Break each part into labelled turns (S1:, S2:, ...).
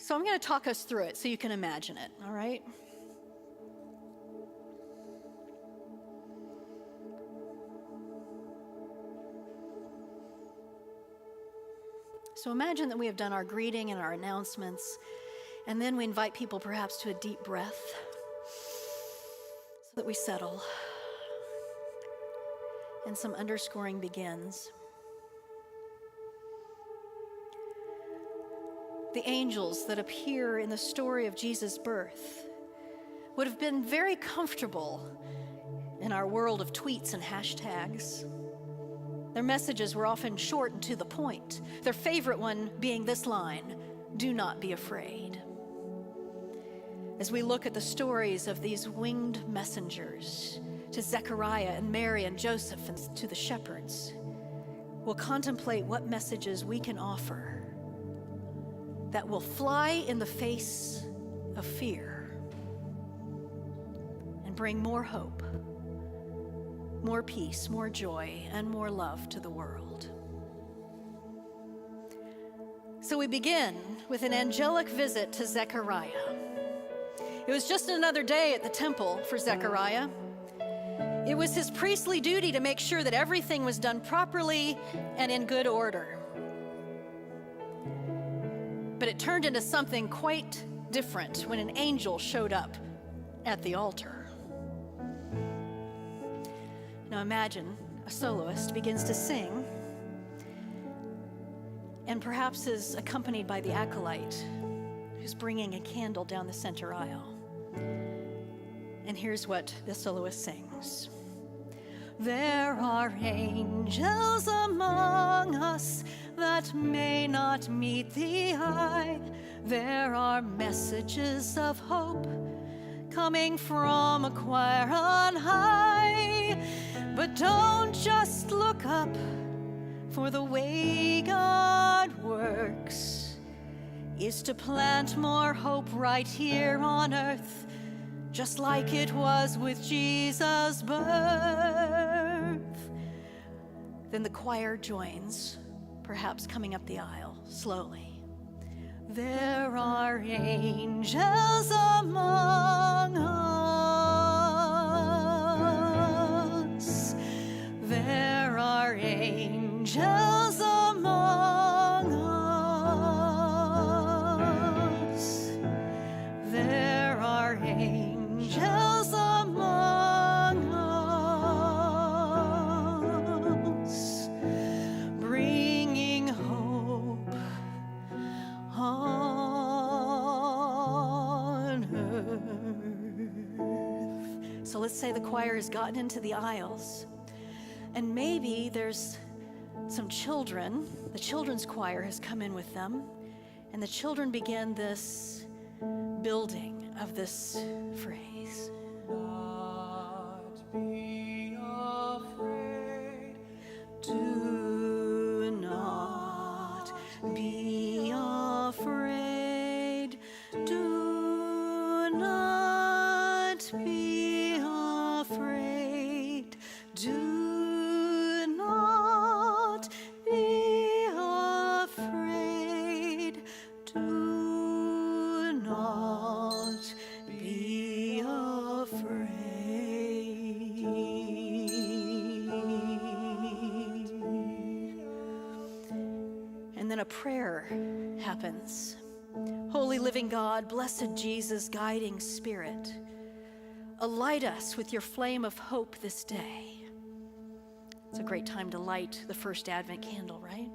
S1: So I'm going to talk us through it so you can imagine it, all right? So imagine that we have done our greeting and our announcements, and then we invite people perhaps to a deep breath so that we settle, and some underscoring begins. The angels that appear in the story of Jesus' birth would have been very comfortable in our world of tweets and hashtags. Their messages were often short and to the point, their favorite one being this line, "Do not be afraid." As we look at the stories of these winged messengers to Zechariah and Mary and Joseph and to the shepherds, we'll contemplate what messages we can offer that will fly in the face of fear and bring more hope, more peace, more joy, and more love to the world. So we begin with an angelic visit to Zechariah. It was just another day at the temple for Zechariah. It was his priestly duty to make sure that everything was done properly and in good order. But it turned into something quite different when an angel showed up at the altar. Now imagine a soloist begins to sing and perhaps is accompanied by the acolyte who's bringing a candle down the center aisle. And here's what the soloist sings. There are angels among us that may not meet the eye. There are messages of hope coming from a choir on high. But don't just look up, for the way God works is to plant more hope right here on earth, just like it was with Jesus' birth. Then the choir joins, perhaps coming up the aisle slowly. There are angels among us. There are angels among us. There are angels among us, bringing hope on earth. So let's say the choir has gotten into the aisles, and maybe there's some children. The children's choir has come in with them, and the children begin this building of this phrase. Not be afraid. Do not be afraid. Do not be afraid. Do not be afraid. Do not be afraid. And then a prayer happens. Holy living God, blessed Jesus, guiding Spirit, alight us with your flame of hope this day. It's a great time to light the first Advent candle, right?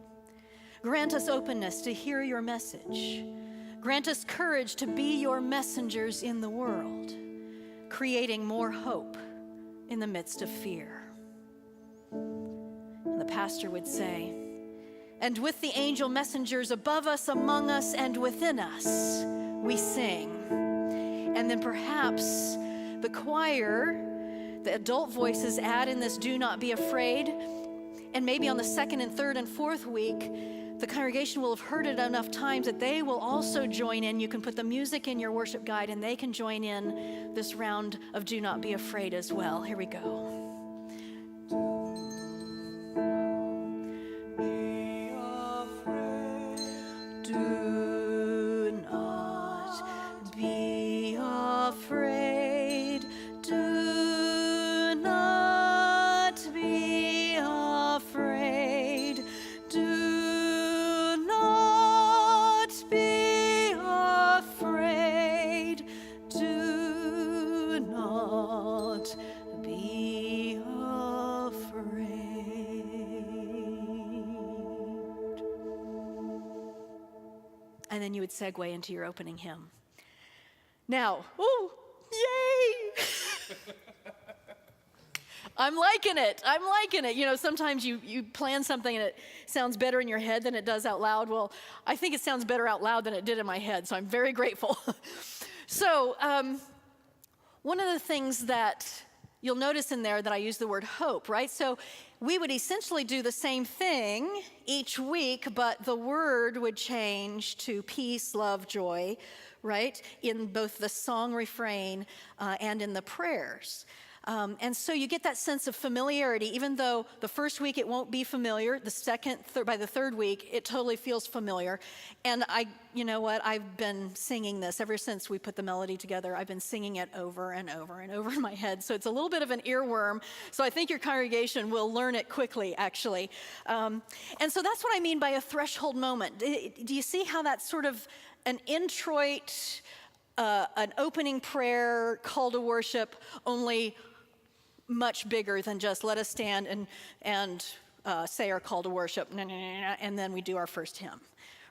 S1: Grant us openness to hear your message. Grant us courage to be your messengers in the world, creating more hope in the midst of fear. And the pastor would say, and with the angel messengers above us, among us, and within us, we sing. And then perhaps the choir, the adult voices add in this do not be afraid. And maybe on the second and third and fourth week, the congregation will have heard it enough times that they will also join in. You can put the music in your worship guide and they can join in this round of do not be afraid as well. Here we go. Do not and then you would segue into your opening hymn. Now, ooh, yay! I'm liking it. You know, sometimes you plan something and it sounds better in your head than it does out loud. Well, I think it sounds better out loud than it did in my head, so I'm very grateful. So, one of the things that you'll notice in there that I use the word hope, right? So we would essentially do the same thing each week, but the word would change to peace, love, joy, right? In both the song refrain and in the prayers. And so you get that sense of familiarity, even though the first week it won't be familiar, the second, by the third week, it totally feels familiar. And you know what, I've been singing this ever since we put the melody together. I've been singing it over and over and over in my head. So it's a little bit of an earworm. So I think your congregation will learn it quickly, actually. And so that's what I mean by a threshold moment. Do you see how that's sort of an introit, an opening prayer, call to worship, only much bigger than just let us stand and say our call to worship, and then we do our first hymn,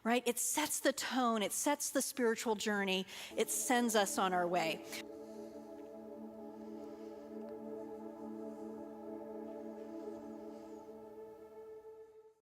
S1: right? It sets the tone, it sets the spiritual journey, it sends us on our way.